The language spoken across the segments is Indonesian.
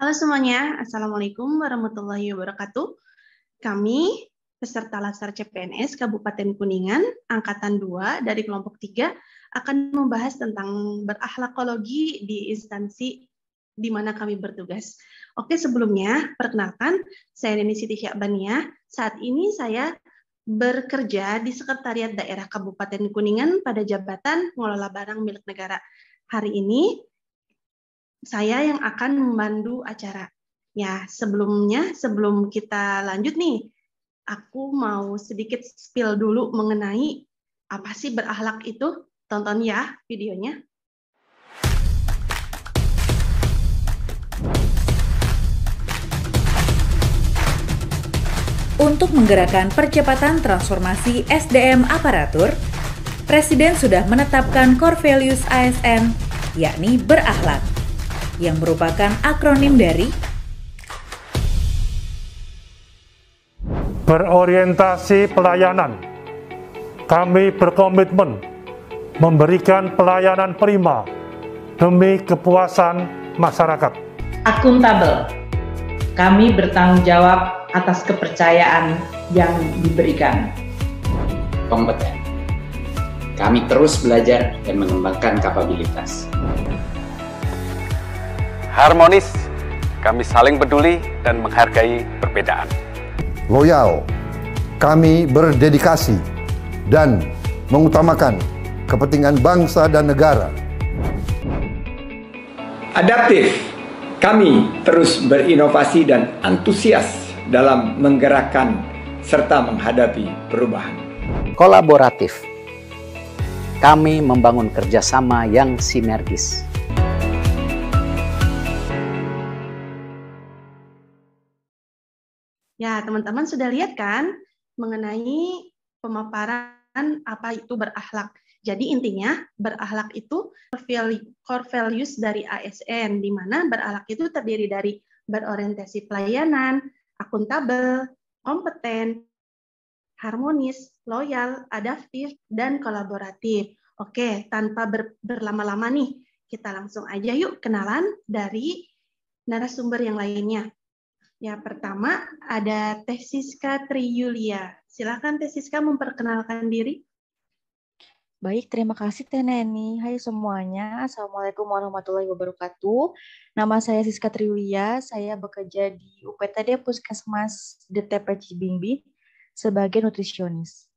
Halo semuanya, Assalamualaikum warahmatullahi wabarakatuh. Kami, peserta Latsar CPNS Kabupaten Kuningan, Angkatan 2 dari kelompok 3, akan membahas tentang berakhlakologi di instansi di mana kami bertugas. Oke, sebelumnya, perkenalkan, saya Neni Siti Syakbania. Saat ini saya bekerja di Sekretariat Daerah Kabupaten Kuningan pada jabatan pengelola barang milik negara. Hari ini, saya yang akan memandu acara. Ya, sebelum kita lanjut nih, aku mau sedikit spill dulu mengenai apa sih berakhlak itu. Tonton ya videonya. Untuk menggerakkan percepatan transformasi SDM aparatur, Presiden sudah menetapkan core values ASN, yakni berakhlak, yang merupakan akronim dari berorientasi pelayanan. Kami berkomitmen memberikan pelayanan prima demi kepuasan masyarakat. Akuntabel. Kami bertanggung jawab atas kepercayaan yang diberikan. Kompeten. Kami terus belajar dan mengembangkan kapabilitas. Harmonis, kami saling peduli dan menghargai perbedaan. Loyal, kami berdedikasi dan mengutamakan kepentingan bangsa dan negara. Adaptif, kami terus berinovasi dan antusias dalam menggerakkan serta menghadapi perubahan. Kolaboratif, kami membangun kerjasama yang sinergis. Ya, teman-teman sudah lihat kan mengenai pemaparan apa itu berakhlak. Jadi intinya berakhlak itu core values dari ASN, di mana berakhlak itu terdiri dari berorientasi pelayanan, akuntabel, kompeten, harmonis, loyal, adaptif, dan kolaboratif. Oke, tanpa berlama-lama nih, kita langsung aja yuk kenalan dari narasumber yang lainnya. Ya, pertama ada Teh Siska Triyulia. Silakan Teh Siska memperkenalkan diri. Baik, terima kasih Teh Neni. Hai semuanya, Assalamualaikum warahmatullahi wabarakatuh. Nama saya Siska Triyulia, saya bekerja di UPTD Puskesmas DTP Cibingbin sebagai nutrisionis.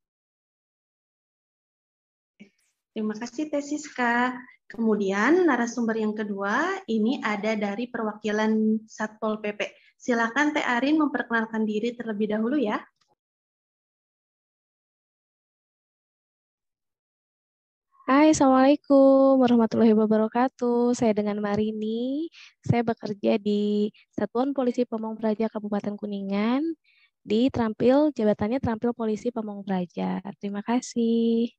Terima kasih Teh Siska. Kemudian narasumber yang kedua, ini ada dari perwakilan Satpol PP. Silakan Teh Arin memperkenalkan diri terlebih dahulu ya. Hai, Assalamualaikum warahmatullahi wabarakatuh. Saya dengan Marini. Saya bekerja di Satuan Polisi Pamong Praja Kabupaten Kuningan. Jabatannya Terampil Polisi Pamong Praja. Terima kasih.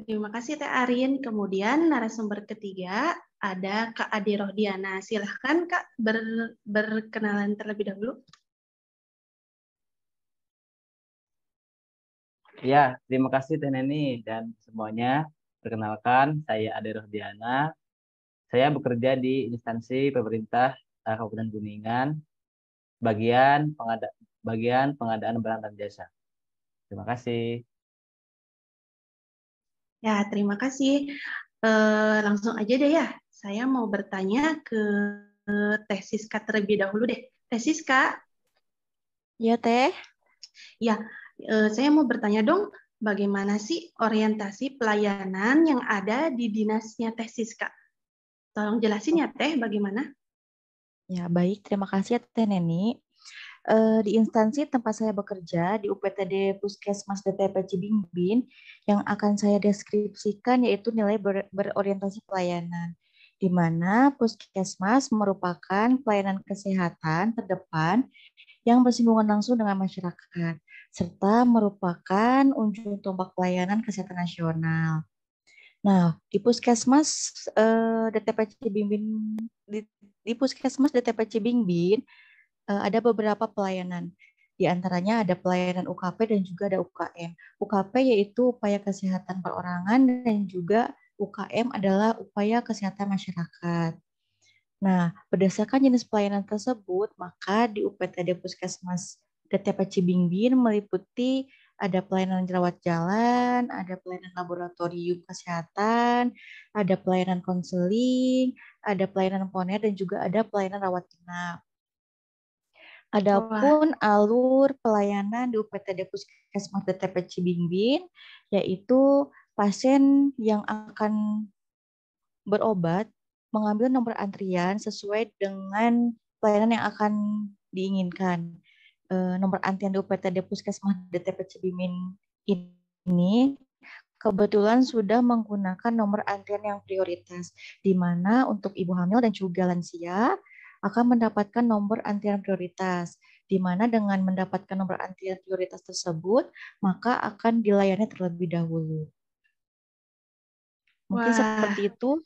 Terima kasih Teh Arin. Kemudian narasumber ketiga ada Kak Ade Rohdiana. Silahkan Kak berkenalan terlebih dahulu. Ya, terima kasih Teh Neni dan semuanya. Perkenalkan, saya Ade Rohdiana. Saya bekerja di instansi pemerintah Kabupaten Kuningan, bagian pengadaan barang dan jasa. Terima kasih. Ya, terima kasih. Langsung aja deh ya. Saya mau bertanya ke Teh Siska terlebih dahulu deh. Teh Siska. Ya, Teh. Ya, saya mau bertanya dong, bagaimana sih orientasi pelayanan yang ada di dinasnya Teh Siska? Tolong jelasin ya Teh, bagaimana? Ya, baik. Terima kasih ya Teh Neni. Di instansi tempat saya bekerja, di UPTD Puskesmas DTP Cibingbin, yang akan saya deskripsikan yaitu nilai berorientasi pelayanan, di mana Puskesmas merupakan pelayanan kesehatan terdepan yang bersinggungan langsung dengan masyarakat, serta merupakan ujung tombak pelayanan kesehatan nasional. Nah, di Puskesmas DTP Cibingbin, di Puskesmas DTP Cibingbin ada beberapa pelayanan. Di antaranya ada pelayanan UKP dan juga ada UKM. UKP yaitu upaya kesehatan perorangan dan juga UKM adalah upaya kesehatan masyarakat. Nah, berdasarkan jenis pelayanan tersebut, maka di UPTD Puskesmas DTP Cibingbin meliputi ada pelayanan rawat jalan, ada pelayanan laboratorium kesehatan, ada pelayanan konseling, ada pelayanan poner, dan juga ada pelayanan rawat inap. Adapun alur pelayanan di UPTD Puskesmas DTP Cibingbin, yaitu pasien yang akan berobat mengambil nomor antrian sesuai dengan pelayanan yang akan diinginkan. Nomor antrian di UPTD Puskesmas DTP Cibingbin ini kebetulan sudah menggunakan nomor antrian yang prioritas, di mana untuk ibu hamil dan juga lansia akan mendapatkan nomor antrian prioritas, di mana dengan mendapatkan nomor antrian prioritas tersebut, maka akan dilayani terlebih dahulu. Mungkin seperti itu.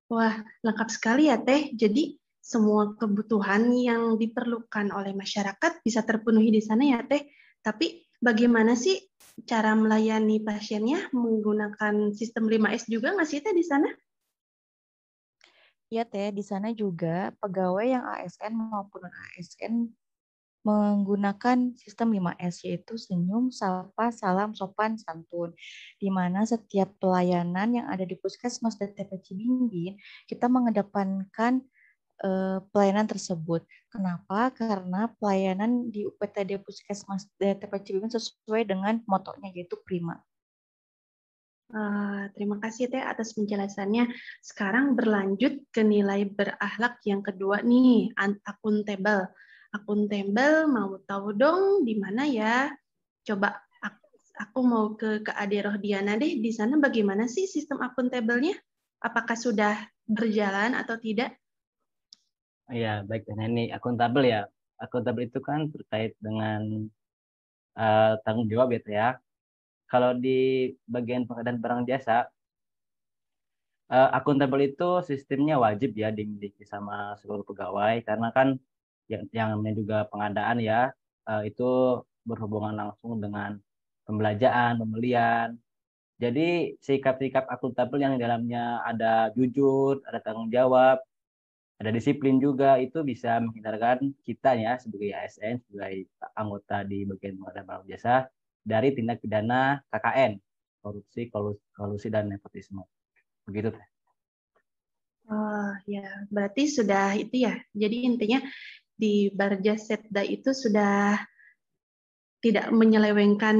Wah, lengkap sekali ya Teh. Jadi semua kebutuhan yang diperlukan oleh masyarakat bisa terpenuhi di sana ya Teh. Tapi bagaimana sih cara melayani pasiennya menggunakan sistem 5S juga nggak sih Teh di sana? Ya Teh, di sana juga pegawai yang ASN maupun non-ASN menggunakan sistem 5S, yaitu senyum, sapa, salam, sopan, santun. Di mana setiap pelayanan yang ada di Puskesmas DTP Cibingbin, kita mengedepankan pelayanan tersebut. Kenapa? Karena pelayanan di UPTD Puskesmas DTP Cibingbin sesuai dengan motonya, yaitu prima. Terima kasih Teh atas penjelasannya. Sekarang berlanjut ke nilai berakhlak yang kedua nih, akuntabel. Akuntabel mau tahu dong di mana ya? Coba aku mau ke Kak Ade Rohdiana deh. Di sana bagaimana sih sistem akuntabelnya? Apakah sudah berjalan atau tidak? Iya, baik Teh Neni. Akuntabel ya. Akuntabel itu kan terkait dengan tanggung jawab ya. Kalau di bagian pengadaan barang jasa, akuntabel itu sistemnya wajib ya dimiliki sama seluruh pegawai, karena kan yang namanya juga pengadaan ya, itu berhubungan langsung dengan pembelanjaan, pembelian. Jadi sikap-sikap akuntabel yang di dalamnya ada jujur, ada tanggung jawab, ada disiplin juga, itu bisa menghindarkan kita ya sebagai ASN, sebagai anggota di bagian pengadaan barang jasa dari tindak pidana KKN, korupsi, kolusi, dan nepotisme. Begitu Teh. Oh ya, berarti sudah itu ya. Jadi intinya di Barjasetda itu sudah tidak menyelewengkan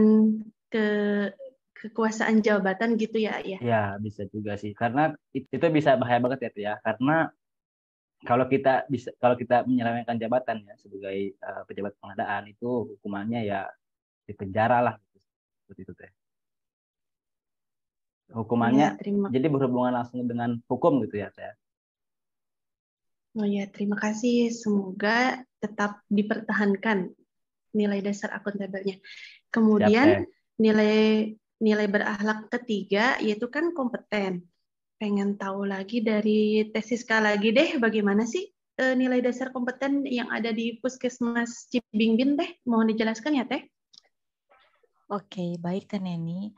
kekuasaan jabatan gitu ya? Ya, bisa juga sih. Karena itu bisa bahaya banget ya, karena kalau kita menyelewengkan jabatan ya sebagai pejabat pengadaan, itu hukumannya ya di penjara lah, seperti itu Teh. Hukumannya jadi berhubungan langsung dengan hukum gitu ya Teh. Oh ya, terima kasih. Semoga tetap dipertahankan nilai dasar akuntabelnya. Kemudian nilai berakhlak ketiga yaitu kan kompeten. Pengen tahu lagi dari Teh Siska lagi deh, bagaimana sih nilai dasar kompeten yang ada di Puskesmas Cibingbin Teh? Mohon dijelaskan ya Teh. Oke, baik Teh Neni.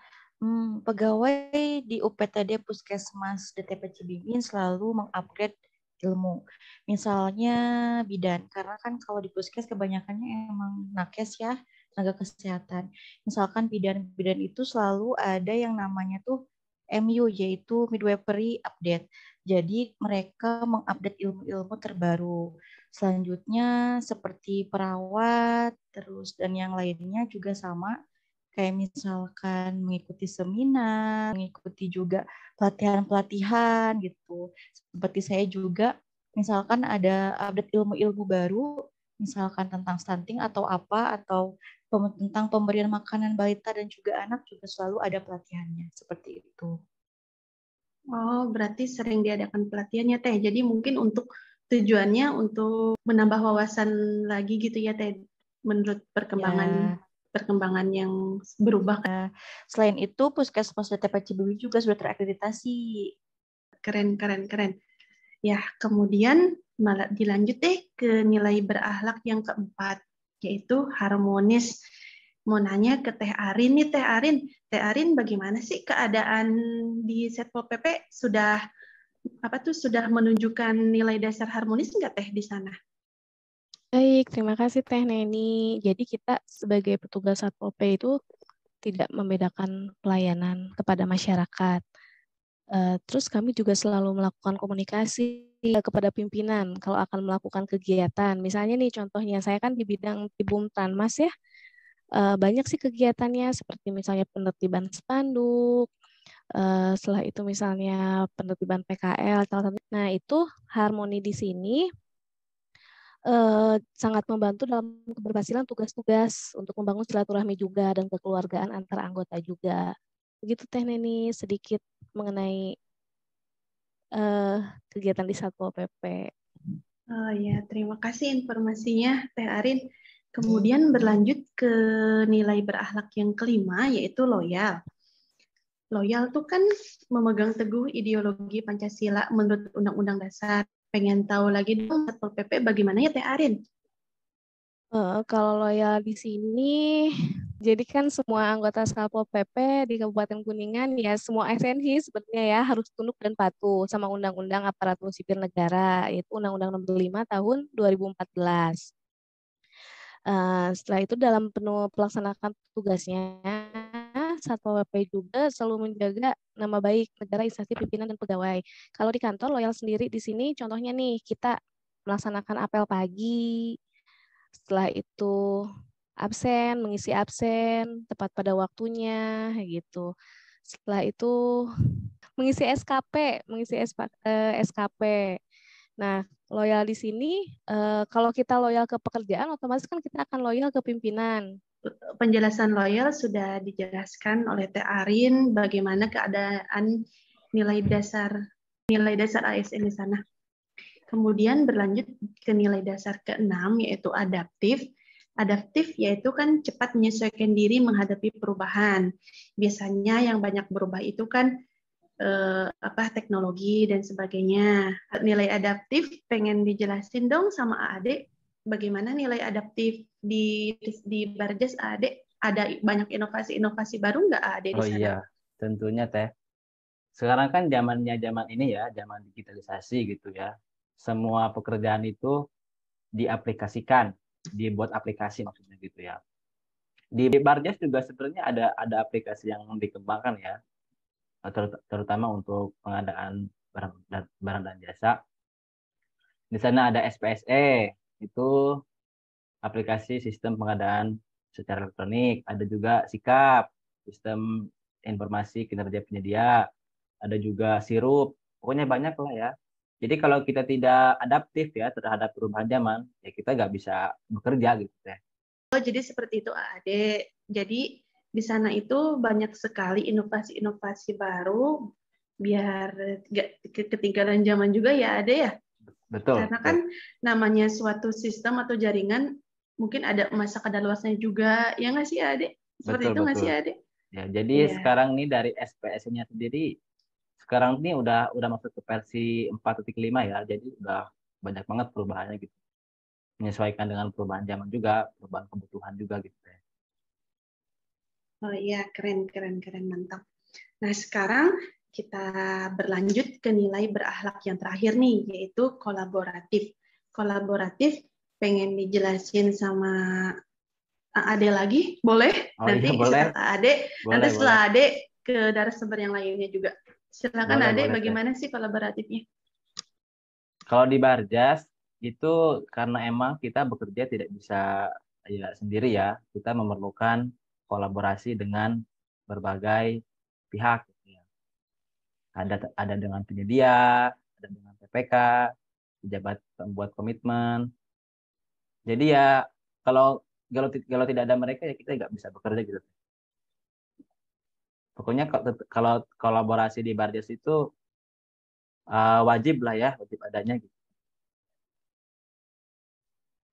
Pegawai di UPTD Puskesmas DTP Cibingbin selalu mengupgrade ilmu. Misalnya bidan, karena kan kalau di puskes kebanyakannya emang nakes ya, tenaga kesehatan. Misalkan bidan itu selalu ada yang namanya tuh MU, yaitu midwifery update. Jadi mereka mengupdate ilmu-ilmu terbaru. Selanjutnya seperti perawat, terus dan yang lainnya juga sama. Kayak misalkan mengikuti seminar, mengikuti juga pelatihan-pelatihan gitu. Seperti saya juga, misalkan ada update ilmu-ilmu baru, misalkan tentang stunting atau apa, atau tentang pemberian makanan balita dan juga anak juga selalu ada pelatihannya, seperti itu. Oh, berarti sering diadakan pelatihannya Teh. Jadi mungkin untuk tujuannya untuk menambah wawasan lagi gitu ya Teh, menurut perkembangan yang berubah. Selain itu, Puskesmas DTP Cibingbin juga sudah terakreditasi. Keren. Ya, kemudian malah dilanjut deh ke nilai berakhlak yang keempat, yaitu harmonis. Mau nanya ke Teh Arin nih, Teh Arin bagaimana sih keadaan di Satpol PP? Sudah sudah menunjukkan nilai dasar harmonis nggak Teh di sana? Baik, terima kasih Teh Neni. Jadi kita sebagai petugas Satpol P itu tidak membedakan pelayanan kepada masyarakat. Terus kami juga selalu melakukan komunikasi kepada pimpinan kalau akan melakukan kegiatan. Misalnya nih contohnya, saya kan di bidang Tibum Tranmas ya, banyak sih kegiatannya seperti misalnya penertiban spanduk, setelah itu misalnya penertiban PKL. Nah itu harmoni di sini sangat membantu dalam keberhasilan tugas-tugas untuk membangun silaturahmi juga dan kekeluargaan antara anggota juga. Begitu Teh Neni sedikit mengenai kegiatan di Satpol PP. Oh ya, terima kasih informasinya Teh Arin. Kemudian berlanjut ke nilai berakhlak yang kelima, yaitu loyal. Loyal tuh kan memegang teguh ideologi Pancasila menurut Undang-Undang Dasar. Pengen tahu lagi dong Satpol PP bagaimana ya Teh Arin? Kalau loyal di sini, jadi kan semua anggota Satpol PP di Kabupaten Kuningan ya semua esensi sebenarnya ya harus tunduk dan patuh sama Undang-Undang Aparatur Sipil Negara, yaitu Undang-Undang Nomor 5 Tahun 2014. Setelah itu dalam penuh pelaksanakan tugasnya, Satpol PP juga selalu menjaga nama baik negara, instansi, pimpinan, dan pegawai. Kalau di kantor loyal sendiri di sini, contohnya nih kita melaksanakan apel pagi, setelah itu absen, mengisi absen tepat pada waktunya, gitu. Setelah itu mengisi SKP. Nah, loyal di sini, kalau kita loyal ke pekerjaan, otomatis kan kita akan loyal ke pimpinan. Penjelasan loyal sudah dijelaskan oleh Teh Arin bagaimana keadaan nilai dasar ASN di sana. Kemudian berlanjut ke nilai dasar ke-6 yaitu adaptif. Adaptif yaitu kan cepat menyesuaikan diri menghadapi perubahan. Biasanya yang banyak berubah itu kan teknologi dan sebagainya. Nilai adaptif pengen dijelasin dong sama Ade bagaimana nilai adaptif di Barjas Ade, ada banyak inovasi-inovasi baru nggak Ade di sana? Oh iya, tentunya Teh. Sekarang kan zaman ini ya, zaman digitalisasi gitu ya. Semua pekerjaan itu diaplikasikan, dibuat aplikasi maksudnya gitu ya. Di Barjas juga sebenarnya ada aplikasi yang dikembangkan ya, terutama untuk pengadaan barang dan jasa. Di sana ada SPSE, itu aplikasi sistem pengadaan secara elektronik. Ada juga SIKAP, sistem informasi kinerja penyedia. Ada juga Sirup. Pokoknya banyak lah ya. Jadi kalau kita tidak adaptif ya terhadap perubahan zaman, ya kita nggak bisa bekerja gitu ya. Oh, jadi seperti itu Ade. Jadi di sana itu banyak sekali inovasi-inovasi baru biar nggak ketinggalan zaman juga ya Ade ya. Betul. Karena kan namanya suatu sistem atau jaringan mungkin ada masa kadaluarsanya juga, ya nggak sih Ade? Seperti itu nggak sih Ade? Ya, jadi sekarang nih dari SPS-nya sendiri sekarang ini udah masuk ke versi 4.5 ya, jadi udah banyak banget perubahannya gitu. Menyesuaikan dengan perubahan zaman juga, perubahan kebutuhan juga gitu ya. Oh iya, keren, mantap. Nah, sekarang kita berlanjut ke nilai berakhlak yang terakhir nih, yaitu kolaboratif. Kolaboratif pengen dijelasin sama Ade lagi, boleh? Oh, nanti iya, boleh. setelah Ade, nanti setelah Ade ke narasumber yang lainnya juga. Silakan Ade, bagaimana sih kolaboratifnya? Kalau di Barjas itu karena emang kita bekerja tidak bisa ya sendiri ya, kita memerlukan kolaborasi dengan berbagai pihak. Ada dengan penyedia, ada dengan PPK, pejabat pembuat komitmen. Jadi ya kalau tidak ada mereka ya kita nggak bisa bekerja gitu. Pokoknya kalau kolaborasi di Barjas itu wajib lah ya, wajib adanya gitu.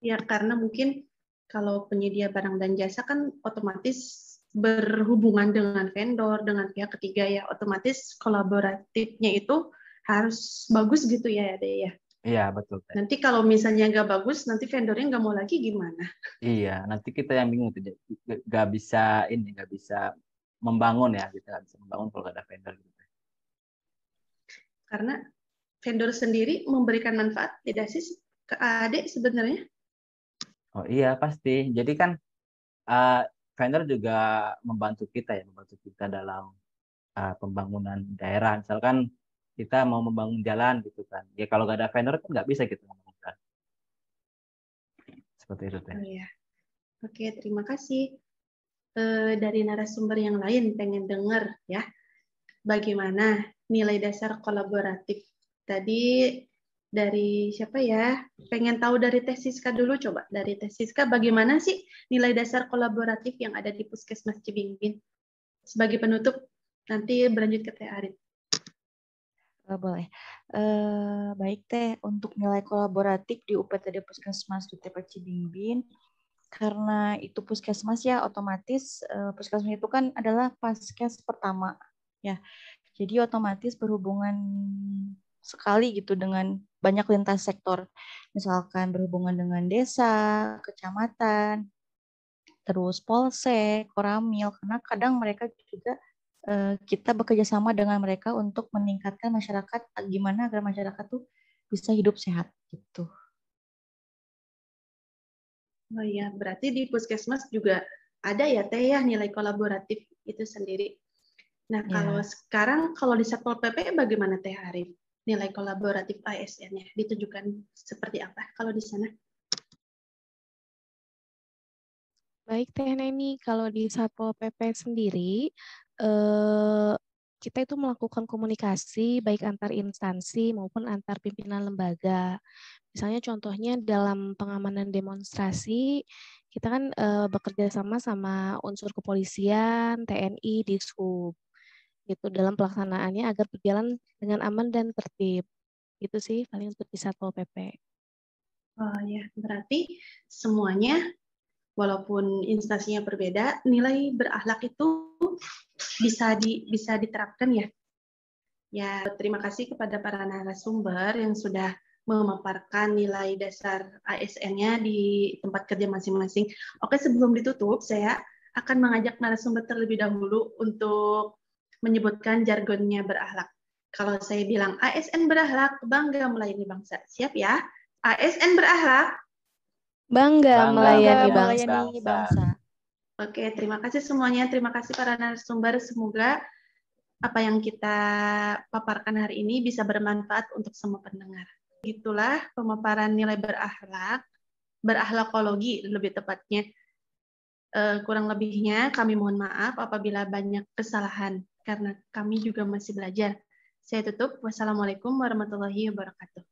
Ya karena mungkin kalau penyedia barang dan jasa kan otomatis berhubungan dengan vendor, dengan pihak ketiga ya, otomatis kolaboratifnya itu harus bagus gitu ya Ade ya. Iya betul. Nanti kalau misalnya nggak bagus, nanti vendornya nggak mau lagi gimana? Iya, nanti kita yang bingung tuh, nggak bisa membangun ya, kita nggak bisa membangun kalau nggak ada vendor gitu. Karena vendor sendiri memberikan manfaat tidak sih ke adik sebenarnya? Oh iya, pasti. Jadi kan vendor juga membantu kita dalam pembangunan daerah. Misalkan kita mau membangun jalan gitu kan. Ya kalau nggak ada vendor kan nggak bisa kita membangun. Seperti itu Teh. Oh iya. Oke, terima kasih. Dari narasumber yang lain pengen dengar ya. Bagaimana nilai dasar kolaboratif? Tadi dari siapa ya? Pengen tahu dari Teh Siska dulu coba. Dari Teh Siska bagaimana sih nilai dasar kolaboratif yang ada di Puskesmas Cibingbin? Sebagai penutup nanti berlanjut ke Teh Arif. Boleh. Baik Teh, untuk nilai kolaboratif di UPTD Puskesmas DTP Cibingbin, karena itu puskesmas ya, otomatis puskesmas itu kan adalah paskes pertama ya. Jadi otomatis berhubungan sekali gitu dengan banyak lintas sektor. Misalkan berhubungan dengan desa, kecamatan, terus polsek, koramil, karena kadang mereka juga kita bekerja sama dengan mereka untuk meningkatkan masyarakat, gimana agar masyarakat tuh bisa hidup sehat gitu. Oh iya, berarti di puskesmas juga ada ya Teh ya nilai kolaboratif itu sendiri. Nah, kalau sekarang kalau di Satpol PP bagaimana Teh Arif? Nilai kolaboratif ASN-nya ditujukan seperti apa kalau di sana? Baik Teh Neni, kalau di Satpol PP sendiri, kita itu melakukan komunikasi baik antar instansi maupun antar pimpinan lembaga. Misalnya contohnya dalam pengamanan demonstrasi, kita kan bekerja sama unsur kepolisian, TNI, Dishub. Itu dalam pelaksanaannya agar berjalan dengan aman dan tertib. Itu sih paling untuk di Satpol PP. Oh ya, berarti semuanya walaupun instansinya berbeda, nilai berakhlak itu bisa diterapkan ya. Ya, terima kasih kepada para narasumber yang sudah memaparkan nilai dasar ASN-nya di tempat kerja masing-masing. Oke, sebelum ditutup, saya akan mengajak narasumber terlebih dahulu untuk menyebutkan jargonnya berakhlak. Kalau saya bilang ASN berakhlak, bangga melayani bangsa. Siap ya? ASN berakhlak, bangga melayani bangsa. Oke, terima kasih semuanya. Terima kasih para narasumber. Semoga apa yang kita paparkan hari ini bisa bermanfaat untuk semua pendengar. Itulah pemaparan nilai berakhlak, berakhlakologi lebih tepatnya. Kurang lebihnya kami mohon maaf apabila banyak kesalahan karena kami juga masih belajar. Saya tutup. Wassalamualaikum warahmatullahi wabarakatuh.